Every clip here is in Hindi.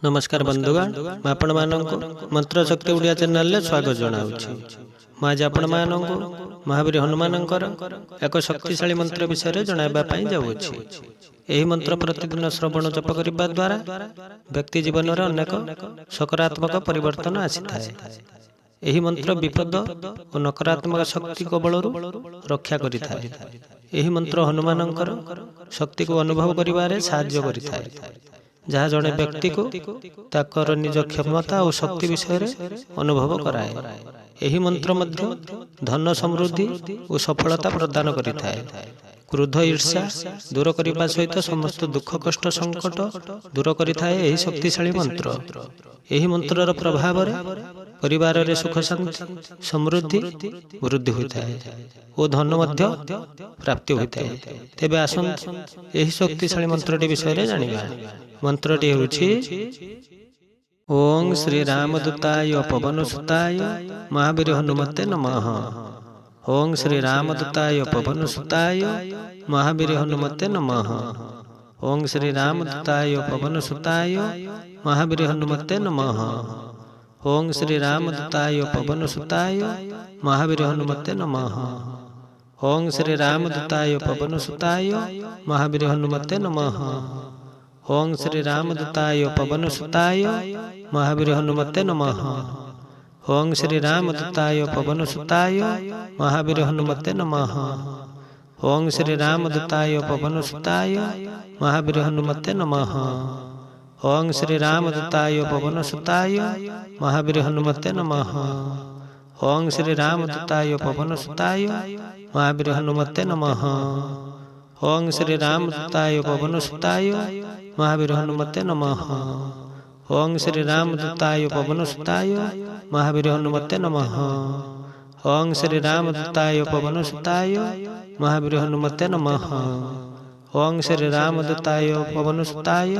नमस्कार बंधुगण मैं आपण मानक मंत्र शक्ति उड़िया चैनल में स्वागत जनाऊँगी। मैं आज आपण मानक महावीर हनुमान एक शक्तिशाली मंत्र विषय जणाइबा जाऊँगी। यही मंत्र प्रतिदिन श्रवण जप करने द्वारा व्यक्ति जीवन में अनेक सकारात्मक परिवर्तन आसी थाए। यही मंत्र विपद और नकारात्मक शक्ति कबल रक्षा करिथाए। यही मंत्र हनुमान शक्ति को अनुभव करिबारे साहाय्य करिथाए, जहाँ जड़े व्यक्ति को ताकर निज क्षमता और शक्ति विषय अनुभव कराए। यही मंत्र मध्य धन समृद्धि और सफलता प्रदान करिथाए। क्रोध ईर्ष्या दूर करने सहित समस्त दुख कष्ट संकट दूर करिथाए। यही शक्तिशाली मंत्र। यही मंत्रर प्रभाव परिवार रे सुख शांति समृद्धि वृद्धि होता है और धन मध्य प्राप्ति होता है। तेबे आसंतु यही शक्तिशाली मंत्रटी विषय जानिबा। मंत्रटी होछि ओं श्री रामदूताय पवनसुताय महावीर हनुमते नमः। ओं श्री रामदूताय पवनसुताय महावीर हनुमते नमः। ओं श्री रामदूताय पवनसुताय महावीर हनुमते नमः। ओं श्री रामदूताय पवनसुताय महावीर हनुमते नमः। ओं श्री रामदूताय पवनसुताय महावीर हनुमते नमः। ओं श्री रामदूताय पवनसुताय महावीर हनुमते नमः। ओं श्री रामदूताय पवनसुताय महावीर हनुमते नमः। ओं श्री रामदूताय पवनसुताय महावीर हनुमते नमः। ओं श्री रामदूताय पवनसुताय महावीर हनुमते नमः। ओं श्री रामदूताय पवनसुताय महावीर हनुमते नमः। ओं श्री रामदूताय पवनसुताय महावीर हनुमते नमः। ओं श्री रामदूताय पवनसुताय महावीर हनुमते नमः। ओं श्री रामदूताय पवनसुताय महावीर हनुमते नमः। ओं श्री रामदूताय पवनसुताय महावीर हनुमते नमः। ओं श्री रामदूताय पवनसुताय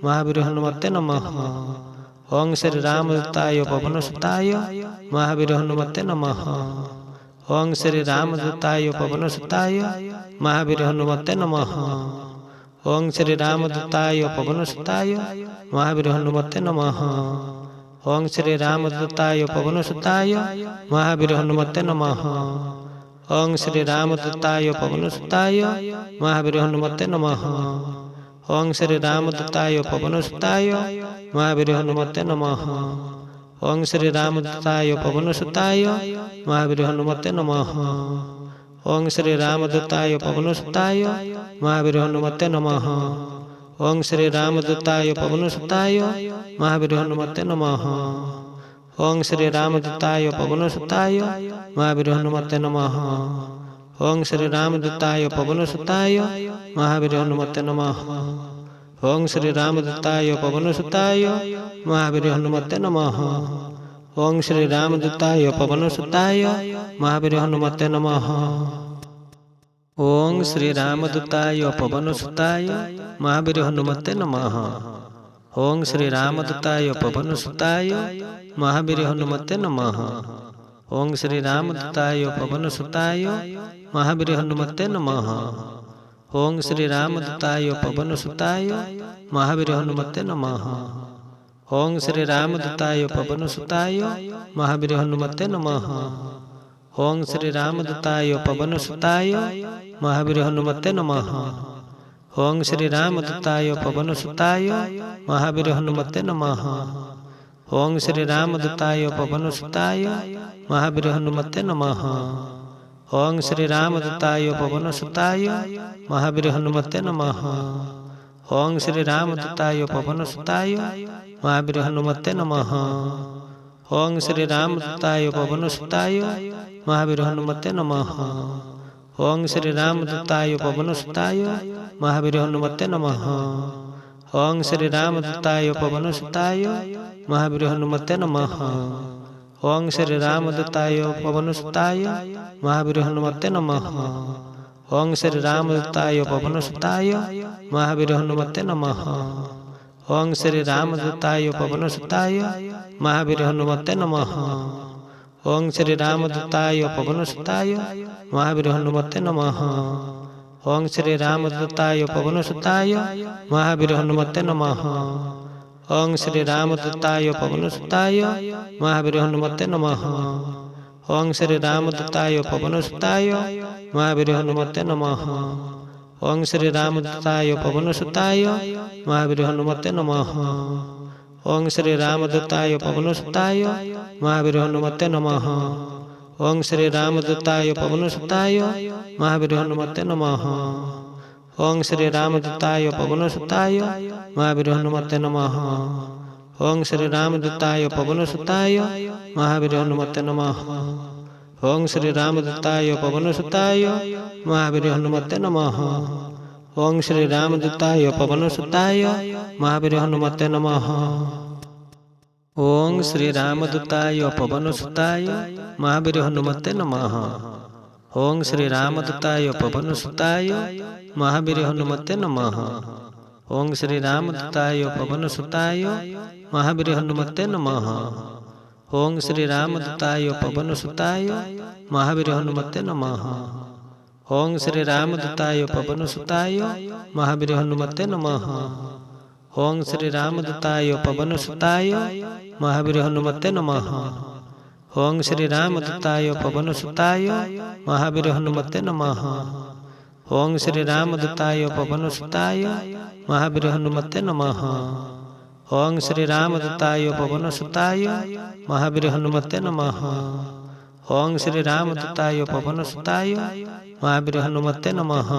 महावीर हनुमते नमः। ओं श्री रामदूताय पवनसुताय महावीर हनुमते नमः। ओं श्री रामदूताय पवनसुताय महावीर हनुमते नमः। ओं श्री रामदूताय पवनसुताय महावीर हनुमते नमः। ओं श्री रामदूताय पवनसुताय महावीर हनुमते नमः। ओं श्री रामदूताय पवनसुताय महावीर हनुमते नमः। ओं श्री रामदूताय पवनसुताय महावीर हनुमते नमः। ओं श्री रामदूताय पवनसुताय महावीर हनुमते नमः। ओं श्री रामदूताय पवनसुताय महावीर हनुमते नमः। ओं श्री रामदूताय पवनसुताय महावीर हनुमते नमः। ओं श्री रामदूताय पवनसुताय महावीर हनुमते नमः। ओं श्री रामदूताय पवनसुताय महावीर हनुमते नमः। ओं श्री रामदूताय पवनसुताय महावीर हनुमते नमः। ओं श्री रामदूताय पवनसुताय महावीर हनुमते नमः। ओं श्री रामदूताय पवनसुताय महावीर हनुमते नमः। ओं श्री रामदूताय पवनसुताय महावीर हनुमते नमः। ओं श्री रामदूताय पवनसुताय महावीर हनुमते नमः। ओं श्री रामदूताय पवनसुताय महावीर हनुमते नमः। ओं श्री रामदूताय पवनसुताय महावीर हनुमते नमः। ओं श्री रामदूताय पवनसुताय महावीर हनुमते नमः। ओं श्री रामदूताय पवनसुताय महावीर हनुमते नमः। ओं श्री रामदूताय पवनसुताय महावीर हनुमते नमः। ओं श्री रामदूताय पवनसुताय महावीर हनुमते नमः। ओं श्री रामदूताय पवनसुताय महावीर हनुमते नमः। ओं श्री रामदूताय पवनसुताय महावीर हनुमते नमः। ओं श्री रामदूताय पवनसुताय महावीर हनुमते नमः। ओं श्री रामदूताय पवनसुताय महावीर हनुमते नमः। ओं श्री रामदूताय पवनसुताय महावीर हनुमते नमः। ओं श्री रामदूताय पवनसुताय महावीर हनुमते नमः। ओं श्री रामदूताय पवनसुताय महावीर हनुमते नमः। ओं श्री रामदूताय पवनसुताय महावीर हनुमते नमः। ओं श्री रामदूताय पवनसुताय महावीर हनुमते नमः। ओं श्री रामदूताय पवनसुताय महावीर हनुमते नमः। ओं श्री रामदूताय पवनसुताय महावीर हनुमते नमः। ओं श्री रामदूताय पवनसुताय महावीर हनुमते नमः। ओं श्री रामदूताय पवनसुताय महावीर हनुमते नमः। ओं श्री रामदूताय पवनसुताय महावीर हनुमते नमः। ओं श्री रामदूताय पवनसुताय महावीर हनुमते नमः। ओं श्री रामदूताय पवनसुताय महावीर हनुमते नमः। ओं श्री रामदूताय पवनसुताय महावीर हनुमते नमः। ओं श्री रामदूताय पवनसुताय महावीर हनुमते नमः। ओं श्री रामदूताय पवनसुताय महावीर हनुमते नमः। ओं श्री रामदूताय पवनसुताय महावीर हनुमते नमः। ओं श्री रामदूताय पवनसुताय महावीर हनुमते नमः। ओं श्री रामदूताय पवनसुताय महावीर हनुमते नमः। ओं श्री रामदूताय पवनसुताय महावीर हनुमते नमः। ओं श्री रामदूताय पवनसुताय महावीर हनुमते नमः। ओं श्री रामदूताय पवनसुताय महावीर हनुमते नमः। ओं श्री रामदूताय पवनसुताय महावीर हनुमते नमः। ओं श्री रामदूताय पवनसुताय महावीर हनुमते नमः।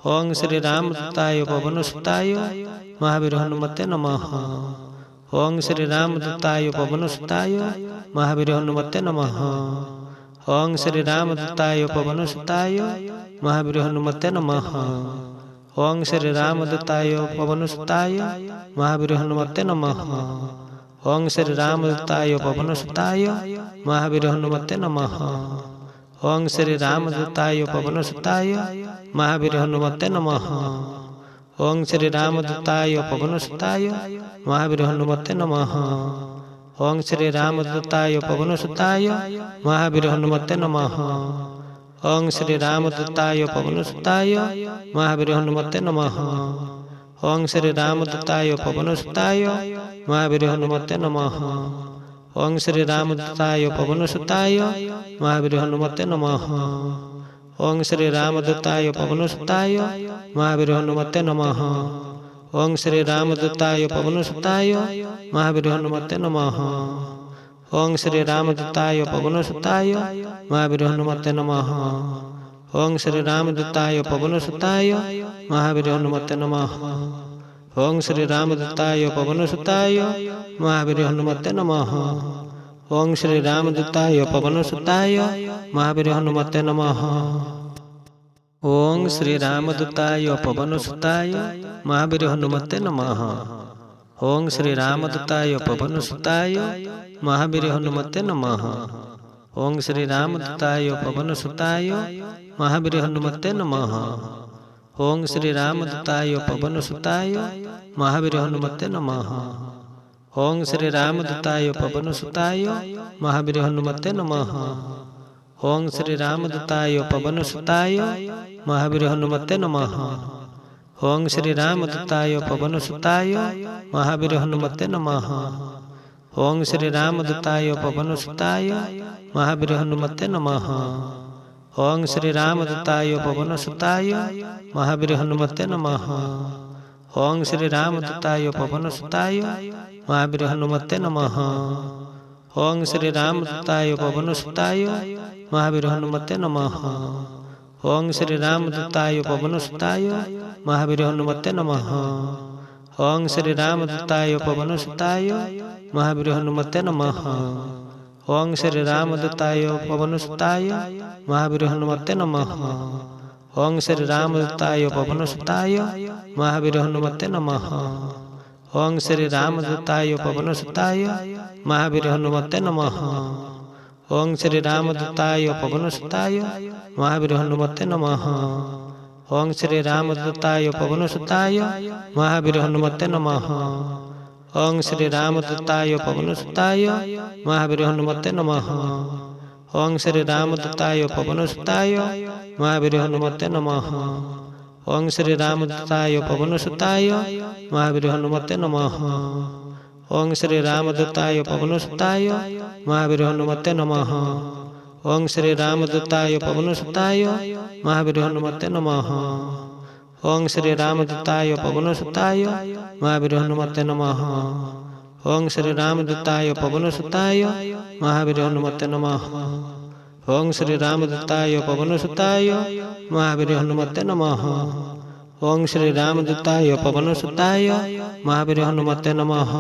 ओं श्री रामदूताय पवनसुताय महावीर हनुमते नमः। ओं श्री रामदूताय पवनसुताय महावीर हनुमते नमः। ओं श्री रामदूताय पवनसुताय महावीर हनुमते नमः। ओं श्री रामदूताय पवनसुताय महावीर हनुमते नमः। ओं श्री रामदूताय पवनसुताय महावीर हनुमते नमः। ओं श्री रामदूताय पवनसुताय महावीर हनुमते नमः। ओं श्री रामदूताय पवनसुताय महावीर हनुमते नमः। ओं श्री रामदूताय पवनसुताय महावीर हनुमते नमः। ओं श्री रामदूताय पवनसुताय महावीर हनुमते नमः। ओं श्री रामदूताय पवनसुताय महावीर हनुमते नमः। ओं श्री रामदूताय पवनसुताय महावीर हनुमते नमः। ओं श्री रामदूताय पवनसुताय महावीर हनुमते नमः। ओं श्री रामदूताय पवनसुताय महावीर हनुमते नमः। ओं श्री रामदूताय पवनसुताय महावीर हनुमते नमः। ओं श्री रामदूताय पवनसुताय महावीर हनुमते नमः। ओं श्री रामदूताय पवनसुताय महावीर हनुमते नमः। ओं श्री रामदूताय पवनसुताय महावीर हनुमते नमः। ओं श्री रामदूताय पवनसुताय महावीर हनुमते नमः। ओं श्री रामदूताय पवनसुताय महावीर हनुमते नमः। ओं श्री रामदूताय पवनसुताय महावीर हनुमते नमः। ओं श्री रामदूताय पवनसुताय महावीर हनुमते नमः। ओं श्री रामदूताय पवनसुताय महावीर हनुमते नमः। ओं श्री रामदूताय पवनसुताय महावीर हनुमते नमः। ओं श्री रामदूताय पवनसुताय महावीर हनुमते नमः। ओं श्री रामदूताय पवनसुताय महावीर हनुमते नमः। ओं श्री रामदूताय पवनसुताय महावीर हनुमते नमः। ओं श्री रामदूताय पवनसुताय महावीर हनुमते नमः। ओं श्री रामदूताय पवनसुताय महावीर हनुमते नमः। ओं श्री रामदूताय पवनसुताय महावीर हनुमते नमः। ओं श्री रामदूताय पवनसुताय महावीर हनुमते नमः। ओं श्री रामदूताय पवनसुताय महावीर हनुमते नमः। ओं श्री रामदूताय पवनसुताय महावीर हनुमते नमः। ओं श्री रामदूताय पवनसुताय महावीर हनुमते नमः। ओं श्री रामदूताय पवनसुताय महावीर हनुमते नमः। ओं श्री रामदूताय पवनसुताय महावीर हनुमते नमः। ओं श्री रामदूताय पवनसुताय महावीर हनुमते नमः। ओं श्री रामदूताय पवनसुताय महावीर हनुमते नमः। ओं श्री रामदूताय पवनसुताय महावीर हनुमते नमः। ओं श्री रामदूताय पवनसुताय महावीर हनुमते नमः। ओं श्री रामदूताय पवनसुताय महावीर हनुमते नमः। ओं श्री रामदूताय पवनसुताय महावीर हनुमते नमः। ओं श्री रामदूताय पवनसुताय महावीर हनुमते नमः। ओं श्री रामदूताय पवनसुताय महावीर हनुमते नमः। ओं श्री रामदूताय पवनसुताय महावीर हनुमते नमः।